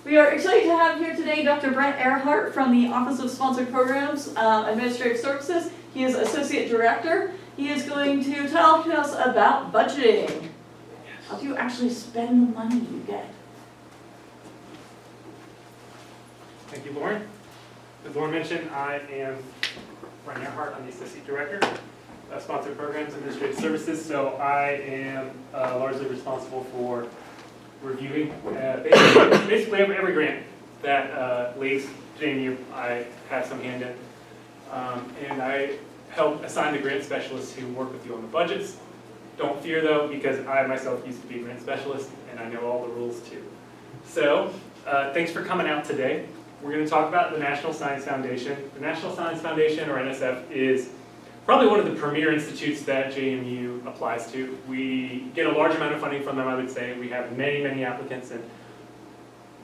We are excited to have here today Dr. Brent Earhart from the Office of Sponsored Programs, Administrative Services. He is Associate Director. He is going to talk to us about budgeting. How do you actually spend the money you get? Thank you, Lauren. As Lauren mentioned, I am Brent Earhart. I'm the Associate Director of Sponsored Programs and Administrative Services. So I am largely responsible for reviewing basically every grant that leaves JMU. I have some hand in. And I help assign the grant specialists who work with you on the budgets. Don't fear though, because I myself used to be a grant specialist and I know all the rules too. So thanks for coming out today. We're going to talk about the National Science Foundation. The National Science Foundation, or NSF, is probably one of the premier institutes that JMU applies to. We get a large amount of funding from them, I would say. We have many, many applicants, and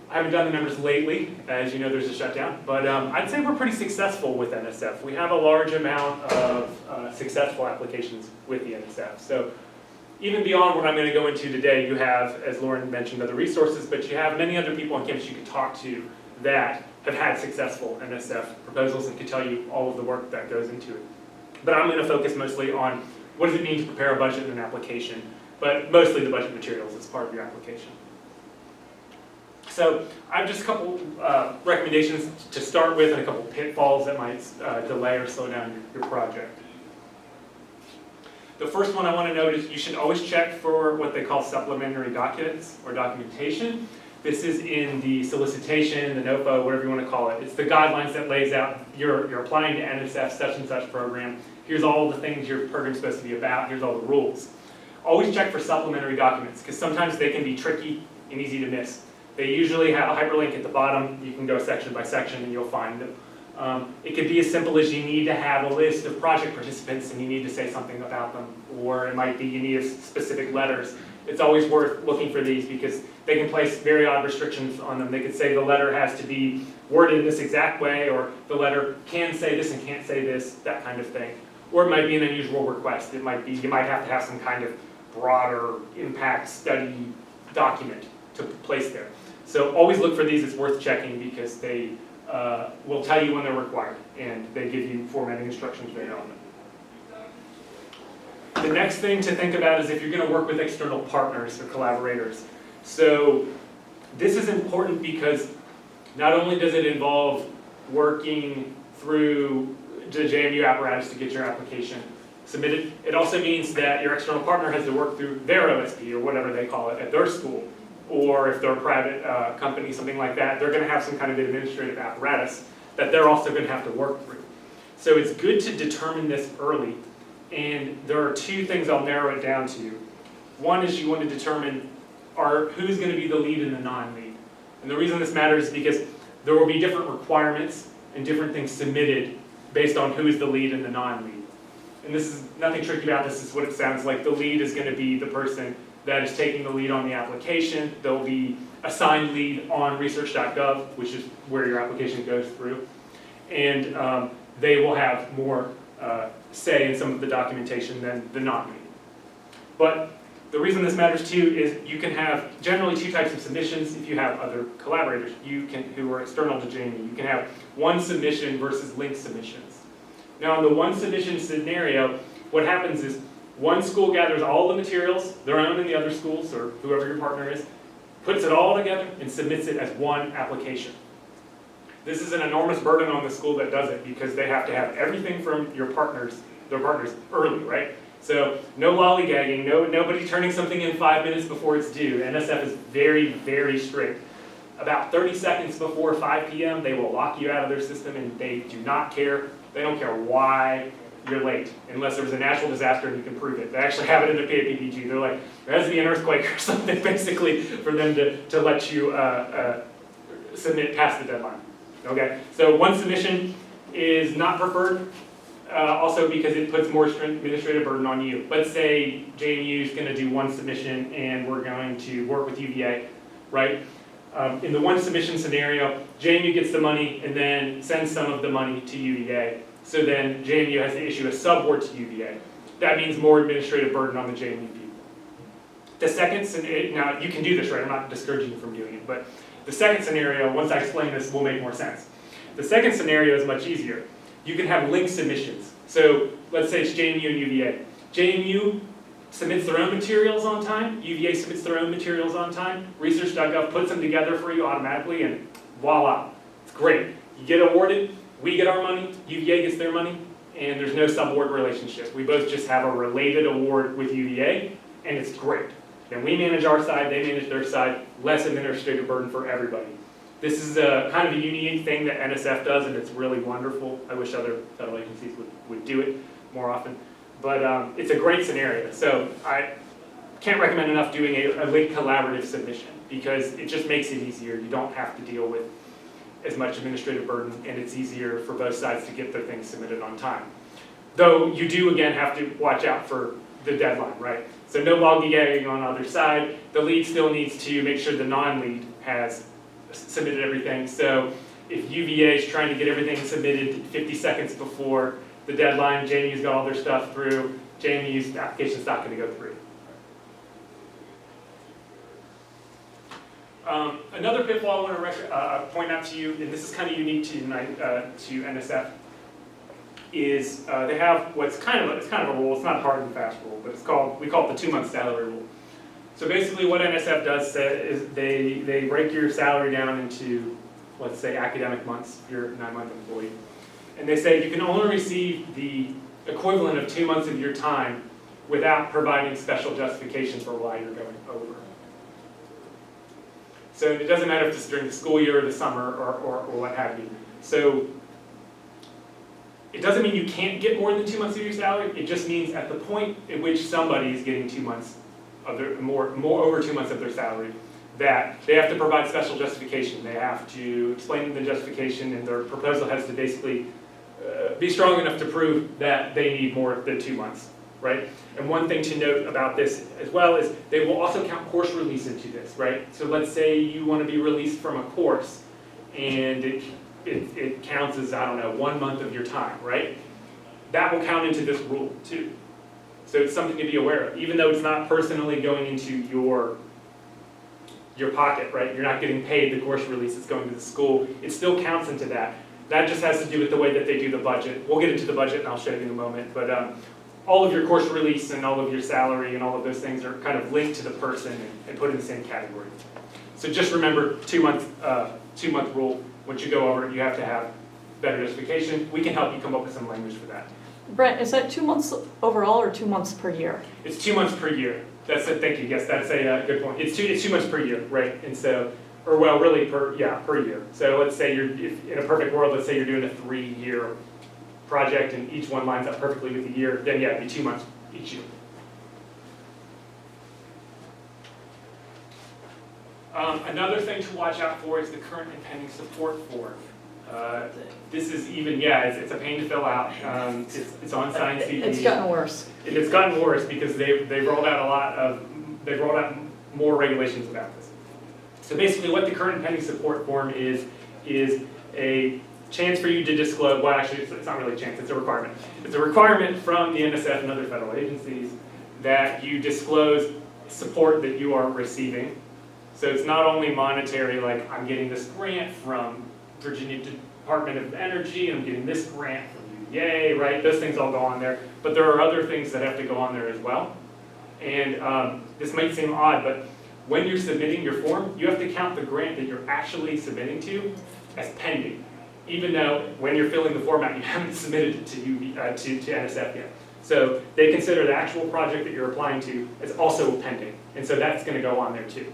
I haven't done the numbers lately. As you know, there's a shutdown, but I'd say we're pretty successful with NSF. We have a large amount of successful applications with the NSF. So even beyond what I'm going to go into today, you have, as Lauren mentioned, other resources, but you have many other people on campus you can talk to that have had successful NSF proposals and can tell you all of the work that goes into it. But I'm going to focus mostly on what does it mean to prepare a budget and an application, but mostly the budget materials as part of your application. So I have just a couple recommendations to start with and a couple pitfalls that might delay or slow down your project. The first one I want to note is you should always check for what they call supplementary documents or documentation. This is in the solicitation, the NOFO, whatever you want to call it. It's the guidelines that lays out you're applying to NSF such and such program. Here's all the things your program's supposed to be about. Here's all the rules. Always check for supplementary documents because sometimes they can be tricky and easy to miss. They usually have a hyperlink at the bottom. You can go section by section and you'll find them. It could be as simple as you need to have a list of project participants and you need to say something about them. Or it might be you need specific letters. It's always worth looking for these because they can place very odd restrictions on them. They could say the letter has to be worded in this exact way, or the letter can say this and can't say this, that kind of thing. Or it might be an unusual request. It might be you might have to have some kind of broader impact study document to place there. So always look for these. It's worth checking because they will tell you when they're required, and they give you formatting instructions right on them. The next thing to think about is if you're going to work with external partners or collaborators. So this is important because not only does it involve working through the JMU apparatus to get your application submitted, it also means that your external partner has to work through their OSP or whatever they call it at their school. Or if they're a private company, something like that, they're going to have some kind of administrative apparatus that they're also going to have to work through. So it's good to determine this early. And there are two things I'll narrow it down to. One is you want to determine who's going to be the lead and the non-lead. And the reason this matters is because there will be different requirements and different things submitted based on who is the lead and the non-lead. And this is nothing tricky about this. This is what it sounds like. The lead is going to be the person that is taking the lead on the application. There'll be assigned lead on research.gov, which is where your application goes through. And they will have more say in some of the documentation than the non-lead. But the reason this matters too is you can have generally two types of submissions if you have other collaborators who are external to JMU. You can have one submission versus linked submissions. Now in the one submission scenario, what happens is one school gathers all the materials, their own and the other schools, or whoever your partner is, puts it all together and submits it as one application. This is an enormous burden on the school that does it because they have to have everything from their partners early, right? So no lollygagging, nobody turning something in 5 minutes before it's due. NSF is very, very strict. About 30 seconds before 5 p.m., they will lock you out of their system and they do not care. They don't care why you're late, unless there was a natural disaster and you can prove it. They actually have it in their PAPPG. They're like, there has to be an earthquake or something, basically, for them to let you submit past the deadline. Okay, so one submission is not preferred, also because it puts more administrative burden on you. Let's say JMU is going to do one submission and we're going to work with UVA, right? In the one submission scenario, JMU gets the money and then sends some of the money to UVA. So then JMU has to issue a subaward to UVA. That means more administrative burden on the JMU people. The second, now you can do this, right? I'm not discouraging you from doing it, but The second scenario, once I explain this, will make more sense. The second scenario is much easier. You can have linked submissions. So let's say it's JMU and UVA. JMU submits their own materials on time, UVA submits their own materials on time, research.gov puts them together for you automatically, and voila, it's great. You get awarded, we get our money, UVA gets their money, and there's no subaward relationship. We both just have a related award with UVA, and it's great. And we manage our side, they manage their side, less administrative burden for everybody. This is a kind of a unique thing that NSF does, and it's really wonderful. I wish other federal agencies would do it more often. But it's a great scenario. So I can't recommend enough doing a linked collaborative submission, because it just makes it easier. You don't have to deal with as much administrative burden, and it's easier for both sides to get their things submitted on time. Though you do, again, have to watch out for the deadline, right? So no lollygagging on either side. The lead still needs to make sure the non-lead has submitted everything. So if UVA is trying to get everything submitted 50 seconds before the deadline, JMU's got all their stuff through, JMU's application's not going to go through. Another pitfall I want to point out to you, and this is kind of unique to NSF, is they have what's kind of a rule. It's not a hard and fast rule, but we call it the 2-month salary rule. So basically, what NSF does is they break your salary down into, let's say, academic months. If you're a 9-month employee, and they say you can only receive the equivalent of 2 months of your time without providing special justification for why you're going over. So it doesn't matter if it's during the school year or the summer or what have you. So it doesn't mean you can't get more than 2 months of your salary. It just means at the point at which somebody is getting 2 months of their more over 2 months of their salary, that they have to provide special justification. They have to explain the justification, and their proposal has to basically be strong enough to prove that they need more than 2 months, right? And one thing to note about this as well is they will also count course release into this, right? So let's say you want to be released from a course, and it counts as, I don't know, 1 month of your time, right? That will count into this rule too. So it's something to be aware of. Even though it's not personally going into your pocket, right? You're not getting paid the course release, it's going to the school. It still counts into that. That just has to do with the way that they do the budget. We'll get into the budget and I'll show you in a moment. But all of your course release and all of your salary and all of those things are kind of linked to the person and put in the same category. So just remember 2 month rule. Once you go over it, you have to have better justification. We can help you come up with some language for that. Brent, is that 2 months overall or 2 months per year? It's 2 months per year. That's it. Thank you. Yes, that's a good point. It's 2 months per year, right? And so, or well, really per year. So let's say if in a perfect world, let's say you're doing a 3-year project and each one lines up perfectly with the year, then yeah, it'd be 2 months each year. Another thing to watch out for is the current and pending support form. This is even, it's a pain to fill out. It's on Science CV. It's gotten worse. It's gotten worse because they've rolled out more regulations about this. So basically what the current and pending support form is a chance for you to disclose, well actually it's not really a chance, it's a requirement. It's a requirement from the NSF and other federal agencies that you disclose support that you are receiving. So it's not only monetary, like I'm getting this grant from Virginia Department of Energy, and I'm getting this grant from UVA, right? Those things all go on there. But there are other things that have to go on there as well. And this might seem odd, but when you're submitting your form, you have to count the grant that you're actually submitting to as pending, even though when you're filling the form out, you haven't submitted it to NSF yet. So they consider the actual project that you're applying to as also pending. And so that's going to go on there too.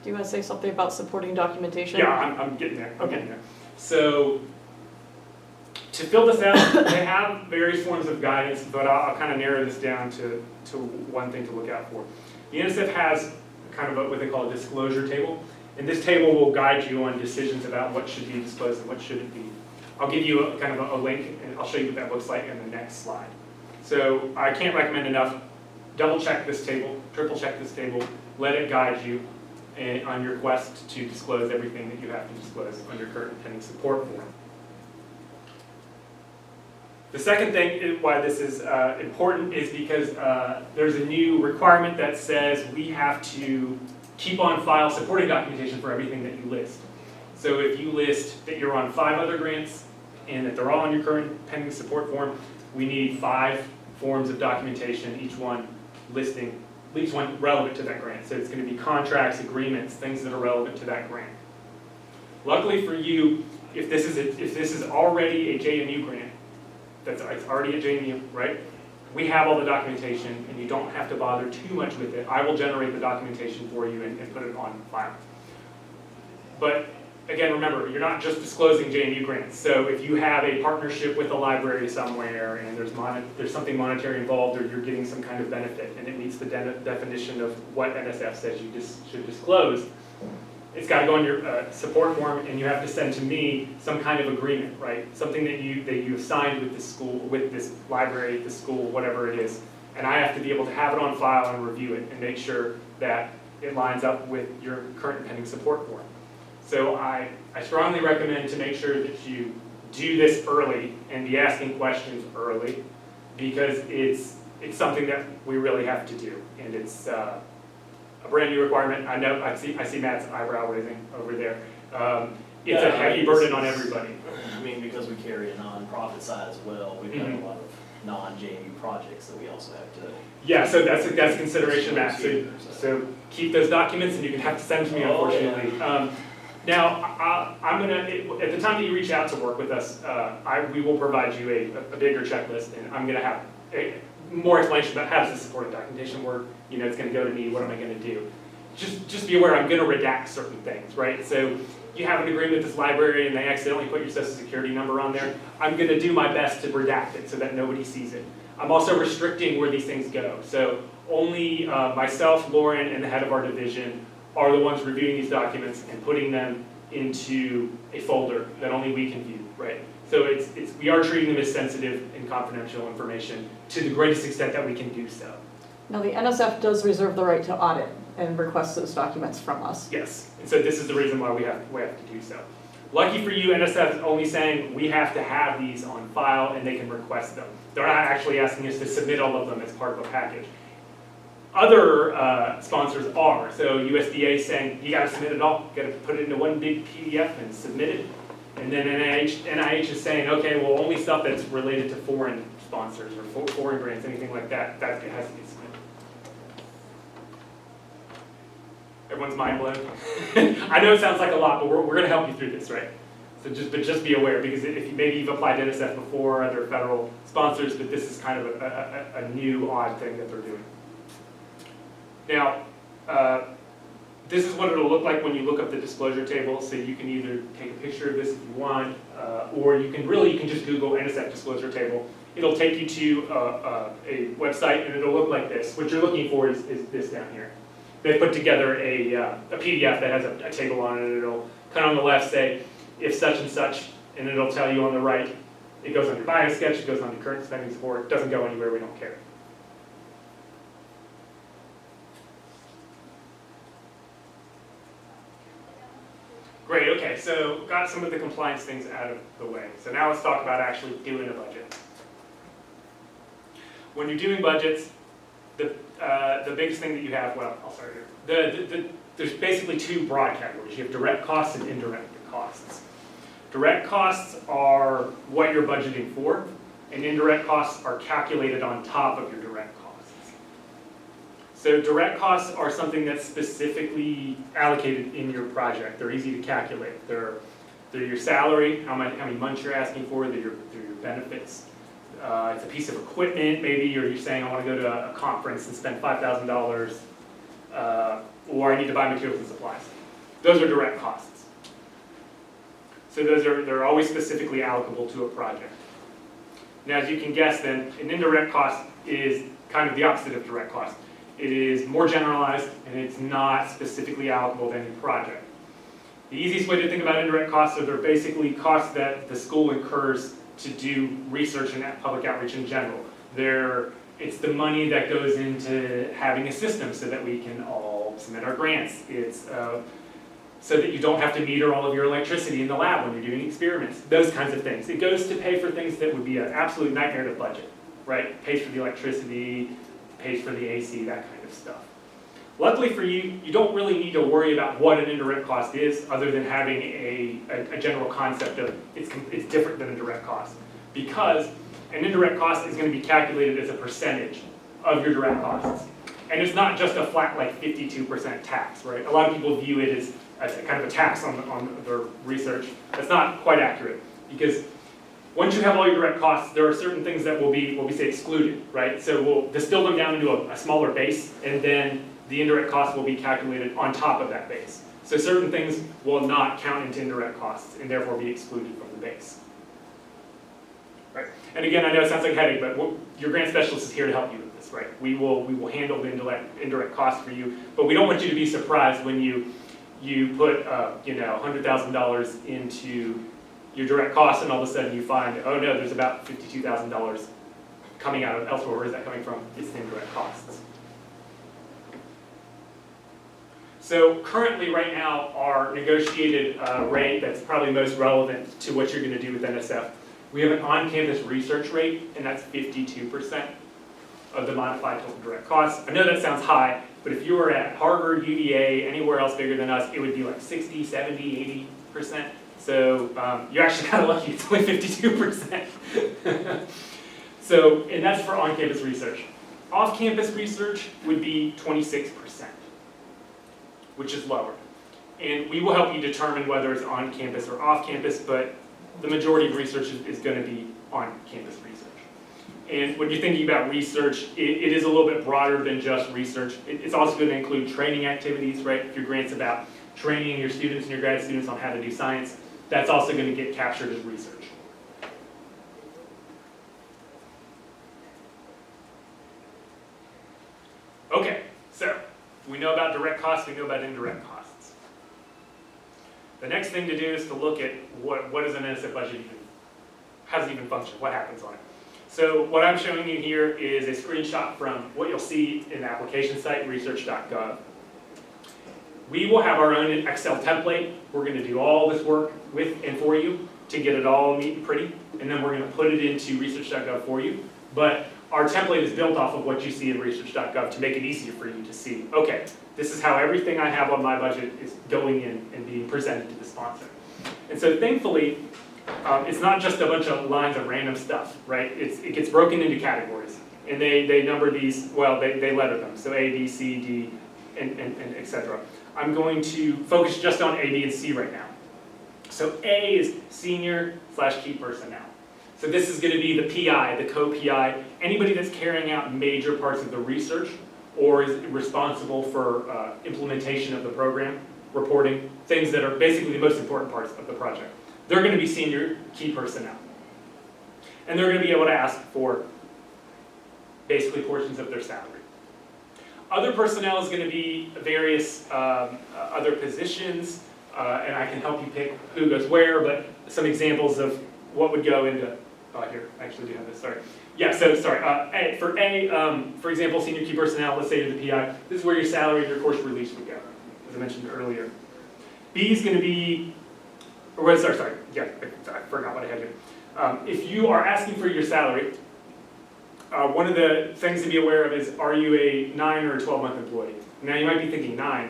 Do you want to say something about supporting documentation? Yeah, I'm getting there. I'm getting there. So to fill this out, they have various forms of guidance, but I'll kind of narrow this down to one thing to look out for. The NSF has kind of what they call a disclosure table, and this table will guide you on decisions about what should be disclosed and what shouldn't be. I'll give you a link, and I'll show you what that looks like in the next slide. So I can't recommend enough. Double check this table, triple check this table, let it guide you on your quest to disclose everything that you have to disclose on your current and pending support form. The second thing why this is important is because there's a new requirement that says we have to keep on file supporting documentation for everything that you list. So if you list that you're on 5 other grants and that they're all on your current pending support form, we need 5 forms of documentation, each one relevant to that grant. So it's going to be contracts, agreements, things that are relevant to that grant. Luckily for you, if this is already a JMU grant, it's already a JMU, right? We have all the documentation and you don't have to bother too much with it. I will generate the documentation for you and put it on file. But again, remember, you're not just disclosing JMU grants. So if you have a partnership with a library somewhere and there's something monetary involved or you're getting some kind of benefit and it meets the definition of what NSF says you should disclose, it's got to go on your support form and you have to send to me some kind of agreement, right? Something that you have signed with the school, with this library, the school, whatever it is. And I have to be able to have it on file and review it and make sure that it lines up with your current and pending support form. So I strongly recommend to make sure that you do this early and be asking questions early, because it's something that we really have to do, and it's a brand new requirement. I know I see Matt's eyebrow raising over there. It's a heavy burden on everybody. I mean, because we carry a nonprofit side as well, we've got a lot of non-JMU projects that we also have to. Yeah, so that's a consideration, Matt. So keep those documents, and you can have to send to me, unfortunately. Now, I'm gonna, at the time that you reach out to work with us, we will provide you a bigger checklist, and I'm gonna have more explanation about how does the supporting documentation work. You know, it's gonna go to me, what am I gonna do? Just be aware, I'm gonna redact certain things, right? So you have an agreement with this library and they accidentally put your social security number on there. I'm gonna do my best to redact it so that nobody sees it. I'm also restricting where these things go. So only myself, Lauren, and the head of our division are the ones reviewing these documents and putting them into a folder that only we can view, right? So we are treating them as sensitive and confidential information to the greatest extent that we can do so. Now, the NSF does reserve the right to audit and request those documents from us. Yes, and so this is the reason why we have to do so. Lucky for you, NSF is only saying we have to have these on file and they can request them. They're not actually asking us to submit all of them as part of a package. Other sponsors are, so USDA is saying you gotta submit it all, you gotta put it into one big PDF and submit it. And then NIH is saying, okay, well, only stuff that's related to foreign sponsors or foreign grants, anything like that, that has to be submitted. Everyone's mind blown? I know it sounds like a lot, but we're gonna help you through this, right? So just be aware, because if maybe you've applied to NSF before, other federal sponsors, but this is kind of a new, odd thing that they're doing. Now, this is what it'll look like when you look up the disclosure table. So you can either take a picture of this if you want, or you can just Google NSF disclosure table. It'll take you to a website, and it'll look like this. What you're looking for is this down here. They put together a PDF that has a table on it. It'll kind of on the left say, if such and such, and it'll tell you on the right, it goes on your bio sketch, it goes on your current spending support, it doesn't go anywhere, we don't care. Great, okay, so got some of the compliance things out of the way. So now let's talk about actually doing a budget. When you're doing budgets, the biggest thing that you have, well, I'll start here. There's basically 2 broad categories. You have direct costs and indirect costs. Direct costs are what you're budgeting for, and indirect costs are calculated on top of your direct costs. So direct costs are something that's specifically allocated in your project. They're easy to calculate. They're your salary, how many months you're asking for, they're your benefits. It's a piece of equipment, maybe, or you're saying I want to go to a conference and spend $5,000, or I need to buy materials and supplies. Those are direct costs. So they're always specifically allocable to a project. Now, as you can guess, then an indirect cost is kind of the opposite of direct cost. It is more generalized, and it's not specifically allocable to any project. The easiest way to think about indirect costs are they're basically costs that the school incurs to do research and public outreach in general. It's the money that goes into having a system so that we can all submit our grants. It's so that you don't have to meter all of your electricity in the lab when you're doing experiments, those kinds of things. It goes to pay for things that would be an absolute nightmare to budget, right? It pays for the electricity, pays for the AC, that kind of stuff. Luckily for you, you don't really need to worry about what an indirect cost is, other than having a general concept of it's different than a direct cost. Because an indirect cost is going to be calculated as a percentage of your direct costs. And it's not just a flat like 52% tax, right? A lot of people view it as a kind of a tax on their research. That's not quite accurate, because once you have all your direct costs, there are certain things that will be, what we say, excluded, right? So we'll distill them down into a smaller base, and then the indirect costs will be calculated on top of that base. So certain things will not count into indirect costs, and therefore be excluded from the base. Right? And again, I know it sounds like a headache, but your grant specialist is here to help you with this, right? We will handle the indirect costs for you, but we don't want you to be surprised when you put $100,000 into your direct costs, and all of a sudden you find, oh no, there's about $52,000 coming out of elsewhere. Where is that coming from? It's the indirect costs. So currently, right now, our negotiated rate that's probably most relevant to what you're going to do with NSF, we have an on-campus research rate, and that's 52% of the modified total direct costs. I know that sounds high, but if you were at Harvard, UVA, anywhere else bigger than us, it would be like 60, 70, 80%. So you're actually kind of lucky, it's only 52%. So, and that's for on-campus research. Off-campus research would be 26%, which is lower. And we will help you determine whether it's on-campus or off-campus, but the majority of research is going to be on-campus research. And when you're thinking about research, it is a little bit broader than just research. It's also going to include training activities, right? If your grant's about training your students and your grad students on how to do science, that's also going to get captured as research. Okay, so we know about direct costs, we know about indirect costs. The next thing to do is to look at what does an NSF budget even, how does it even function, what happens on it. So what I'm showing you here is a screenshot from what you'll see in the application site, research.gov. We will have our own Excel template. We're going to do all this work with and for you to get it all neat and pretty, and then we're going to put it into research.gov for you. But our template is built off of what you see in research.gov to make it easier for you to see, okay, this is how everything I have on my budget is going in and being presented to the sponsor. And so thankfully, it's not just a bunch of lines of random stuff, right? It gets broken into categories, and they number these, well, they letter them, so A, B, C, D, and et cetera. I'm going to focus just on A, B, and C right now. So A is senior/key personnel. So this is going to be the PI, the co-PI, anybody that's carrying out major parts of the research or is responsible for implementation of the program, reporting, things that are basically the most important parts of the project. They're going to be senior key personnel. And they're going to be able to ask for basically portions of their salary. Other personnel is going to be various other positions, and I can help you pick who goes where, but some examples of what would go into, here, I actually do have this, sorry. Yeah, so sorry, for example, senior key personnel, let's say you're the PI, this is where your salary and your course release would go, as I mentioned earlier. B is going to be, I forgot what I had here. If you are asking for your salary, one of the things to be aware of is, are you a 9 or a 12-month employee? Now you might be thinking, 9,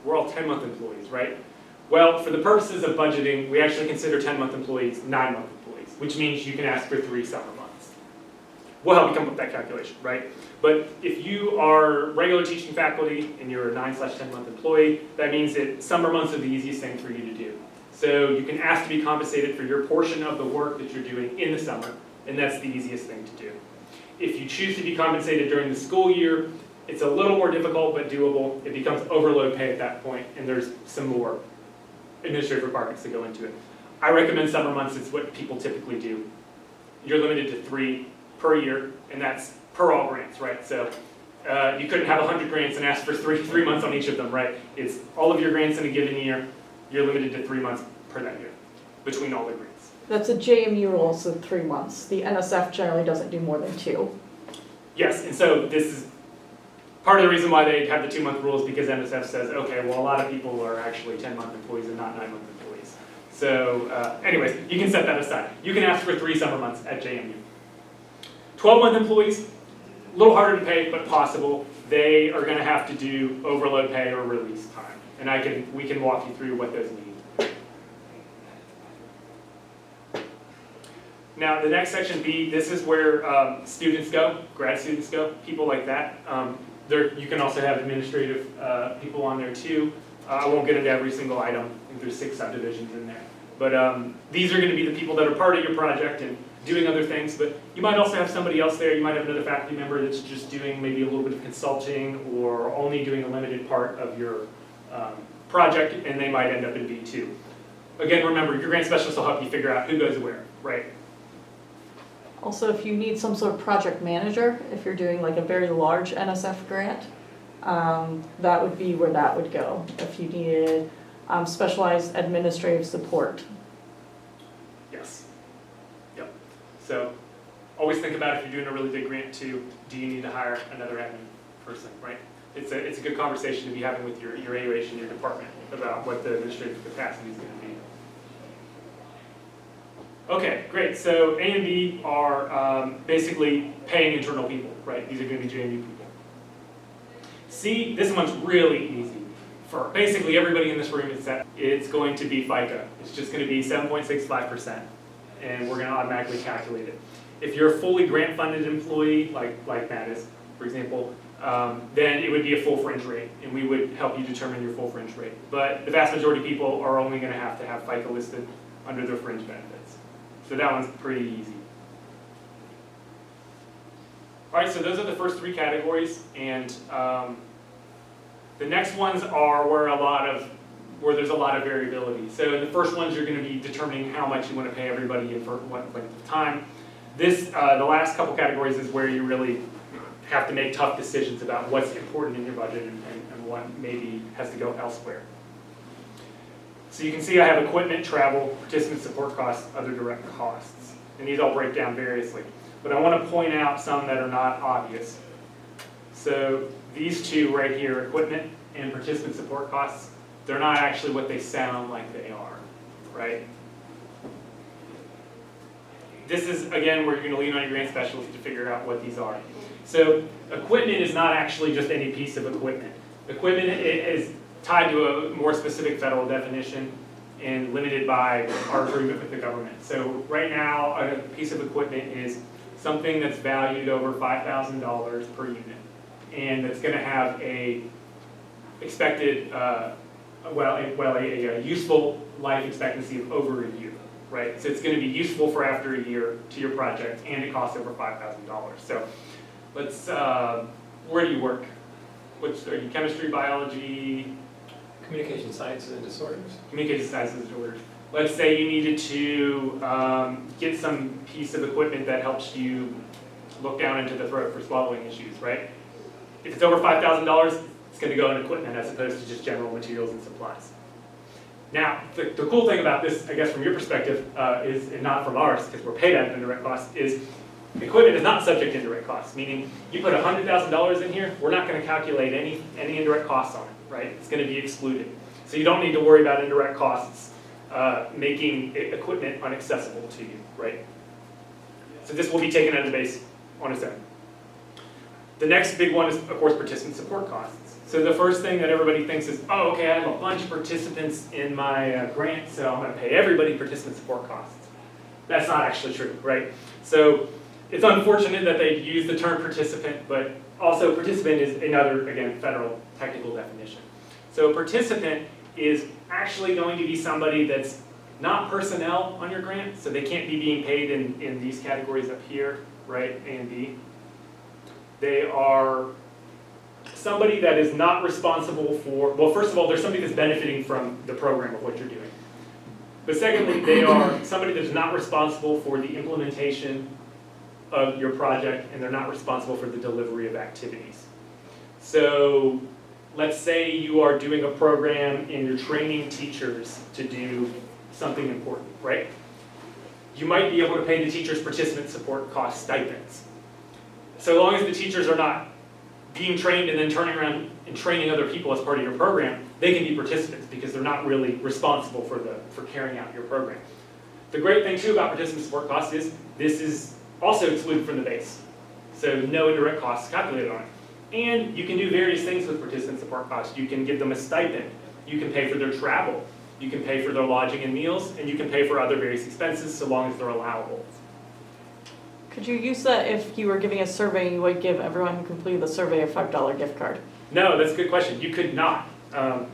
we're all 10-month employees, right? Well, for the purposes of budgeting, we actually consider 10-month employees 9-month employees, which means you can ask for 3 summer months. We'll help you come up with that calculation, right? But if you are regular teaching faculty and you're a 9/10-month employee, that means that summer months are the easiest thing for you to do. So you can ask to be compensated for your portion of the work that you're doing in the summer, and that's the easiest thing to do. If you choose to be compensated during the school year, it's a little more difficult but doable. It becomes overload pay at that point, and there's some more administrative requirements that go into it. I recommend summer months. It's what people typically do. You're limited to 3 per year, and that's per all grants, right? So you couldn't have 100 grants and ask for three months on each of them, right? It's all of your grants in a given year. You're limited to 3 months per that year between all the grants. That's a JMU rule, so 3 months. The NSF generally doesn't do more than 2. Yes, and so this is part of the reason why they have the 2-month rule is because NSF says, okay, well, a lot of people are actually 10-month employees and not 9-month employees. So anyways, you can set that aside. You can ask for 3 summer months at JMU. 12-month employees, a little harder to pay, but possible. they are going to have to do overload pay or release time. And we can walk you through what those mean. Now, the next section B, this is where students go, grad students go, people like that. You can also have administrative people on there too. I won't get into every single item. I think there's 6 subdivisions in there. But these are going to be the people that are part of your project and doing other things. But you might also have somebody else there. You might have another faculty member that's just doing maybe a little bit of consulting or only doing a limited part of your project, and they might end up in B2. Again, remember, your grant specialist will help you figure out who goes where, right? Also, if you need some sort of project manager, if you're doing like a very large NSF grant, that would be where that would go. If you needed specialized administrative support. Yes. Yep. So always think about if you're doing a really big grant too, do you need to hire another admin person, right? It's a good conversation to be having with your AUH and your department about what the administrative capacity is going to be. Okay, great. So A and B are basically paying internal people, right? These are going to be JMU people. C, this one's really easy. For basically everybody in this room, it's going to be FICA. It's just going to be 7.65%, and we're going to automatically calculate it. If you're a fully grant-funded employee, like Matt is, for example, then it would be a full fringe rate, and we would help you determine your full fringe rate. But the vast majority of people are only going to have FICA listed under their fringe benefits. So that one's pretty easy. All right, so those are the first 3 categories, and the next ones are where there's a lot of variability. So in the first ones, you're going to be determining how much you want to pay everybody and for what length of time. The last couple categories is where you really have to make tough decisions about what's important in your budget and what maybe has to go elsewhere. So you can see I have equipment, travel, participant support costs, other direct costs. And these all break down variously. But I want to point out some that are not obvious. So these 2 right here, equipment and participant support costs, they're not actually what they sound like they are, right? This is, again, where you're going to lean on your grant specialist to figure out what these are. So equipment is not actually just any piece of equipment. Equipment is tied to a more specific federal definition and limited by our agreement with the government. So right now, a piece of equipment is something that's valued over $5,000 per unit, and that's going to have a expected, a useful life expectancy of over a year, right? So it's going to be useful for after a year to your project, and it costs over $5,000. So let's, where do you work? Are you chemistry, biology? Communication sciences and disorders. Communication sciences and disorders. Let's say you needed to get some piece of equipment that helps you look down into the throat for swallowing issues, right? If it's over $5,000, it's going to go in equipment as opposed to just general materials and supplies. Now, the cool thing about this, I guess from your perspective, is, and not from ours, because we're paid out of indirect costs, is equipment is not subject to indirect costs, meaning you put $100,000 in here, we're not going to calculate any indirect costs on it, right? It's going to be excluded. So you don't need to worry about indirect costs making equipment inaccessible to you, right? So this will be taken out of the base on its own. The next big one is, of course, participant support costs. So the first thing that everybody thinks is, oh, okay, I have a bunch of participants in my grant, so I'm going to pay everybody participant support costs. That's not actually true, right? So it's unfortunate that they use the term participant, but also participant is another, again, federal technical definition. So participant is actually going to be somebody that's not personnel on your grant, so they can't be being paid in these categories up here, right, A and B. They are somebody that is not responsible for, well, first of all, there's somebody that's benefiting from the program of what you're doing. But secondly, they are somebody that's not responsible for the implementation of your project, and they're not responsible for the delivery of activities. So let's say you are doing a program and you're training teachers to do something important, right? You might be able to pay the teachers participant support cost stipends. So long as the teachers are not being trained and then turning around and training other people as part of your program, they can be participants because they're not really responsible for carrying out your program. The great thing too about participant support costs is this is also excluded from the base. So no indirect costs calculated on it. And you can do various things with participant support costs. You can give them a stipend. You can pay for their travel. You can pay for their lodging and meals, and you can pay for other various expenses so long as they're allowable. Could you use that if you were giving a survey, you would give everyone who completed the survey a $5 gift card? No, that's a good question. You could not.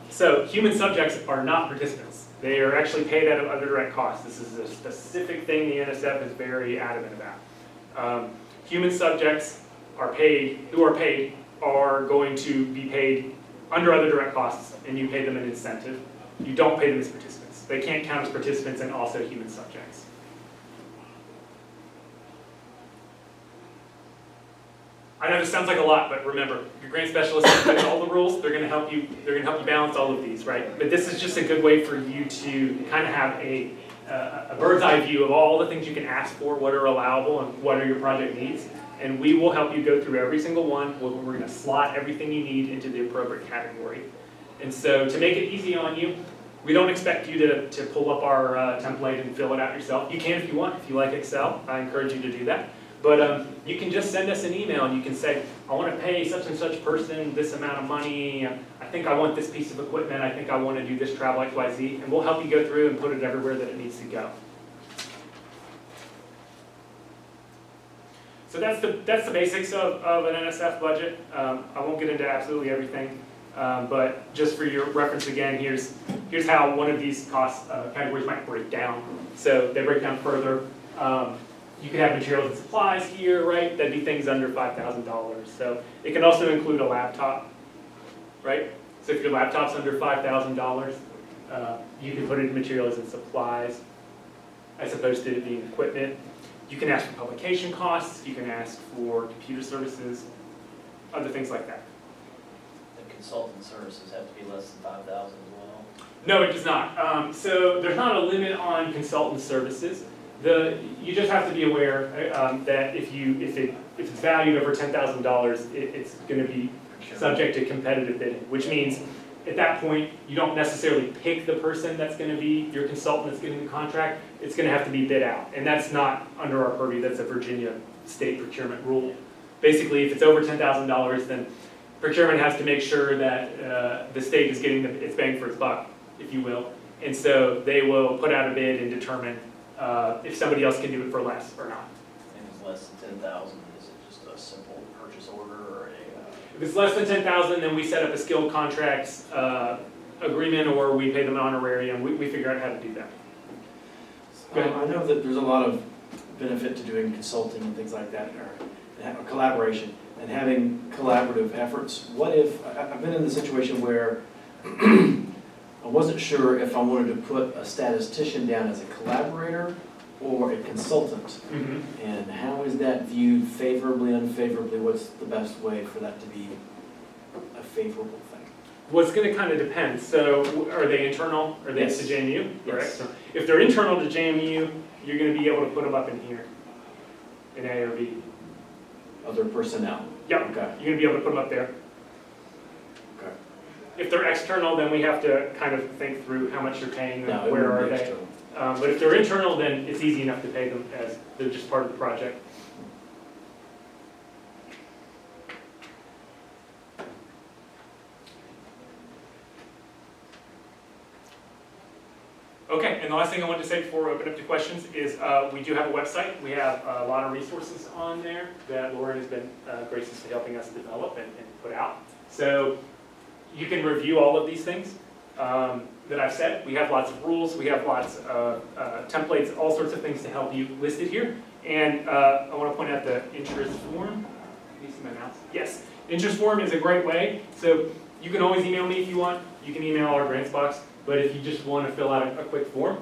So human subjects are not participants. They are actually paid out of other direct costs. This is a specific thing the NSF is very adamant about. Human subjects who are paid are going to be paid under other direct costs, and you pay them an incentive. You don't pay them as participants. They can't count as participants and also human subjects. I know this sounds like a lot, but remember, your grant specialist knows all the rules. They're going to help you. They're going to help you balance all of these, right? But this is just a good way for you to kind of have a bird's eye view of all the things you can ask for, what are allowable, and what are your project needs. And we will help you go through every single one. We're going to slot everything you need into the appropriate category. And so to make it easy on you, we don't expect you to pull up our template and fill it out yourself. You can if you want. If you like Excel, I encourage you to do that. But you can just send us an email and you can say, I want to pay such and such person this amount of money. I think I want this piece of equipment. I think I want to do this travel XYZ. And we'll help you go through and put it everywhere that it needs to go. So that's the basics of an NSF budget. I won't get into absolutely everything. But just for your reference again, here's how one of these cost categories might break down. So they break down further. You could have materials and supplies here, right? That'd be things under $5,000. So it can also include a laptop, right? So if your laptop's under $5,000, you can put it in materials and supplies as opposed to it being equipment. You can ask for publication costs. You can ask for computer services, other things like that. The consultant services have to be less than 5,000 as well? No, it does not. So there's not a limit on consultant services. You just have to be aware that if it's valued over $10,000, it's going to be subject to competitive bidding, which means at that point you don't necessarily pick the person that's going to be your consultant that's getting the contract. It's going to have to be bid out, and that's not under our purview. That's a Virginia state procurement rule. Basically, if it's over $10,000, then procurement has to make sure that the state is getting its bang for its buck, if you will, and so they will put out a bid and determine if somebody else can do it for less or not. If it's less than 10,000, is it just a simple purchase order or a? If it's less than 10,000, then we set up a skilled contracts agreement, or we pay them an honorarium. We figure out how to do that. Go ahead. I know that there's a lot of benefit to doing consulting and things like that, or collaboration, and having collaborative efforts. What if, I've been in the situation where I wasn't sure if I wanted to put a statistician down as a collaborator or a consultant. Mm-hmm. And how is that viewed favorably, unfavorably? What's the best way for that to be a favorable thing? Well, it's going to kind of depend. So are they internal? Are they Yes. to JMU? Yes. Correct. So if they're internal to JMU, you're going to be able to put them up in here, in A or B. Other personnel? Yep. Okay. You're going to be able to put them up there. Okay. If they're external, then we have to kind of think through how much you're paying them, No, it where are wouldn't be they. external. But if they're internal, then it's easy enough to pay them as they're just part of the project. Okay, and the last thing I wanted to say before we open up to questions is we do have a website. We have a lot of resources on there that Lauren has been graciously helping us develop and put out. So you can review all of these things that I've said. We have lots of rules. We have lots of templates, all sorts of things to help you listed here. And I want to point out the interest form. Can you see my mouse? Yes, interest form is a great way. So you can always email me if you want. You can email our grants box. But if you just want to fill out a quick form,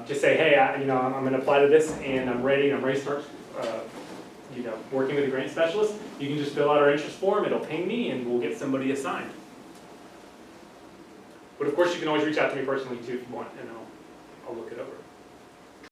just say, hey, I'm going to apply to this, and I'm ready to start, working with a grant specialist. You can just fill out our interest form. It'll ping me, and we'll get somebody assigned. But of course, you can always reach out to me personally too if you want, and I'll look it over.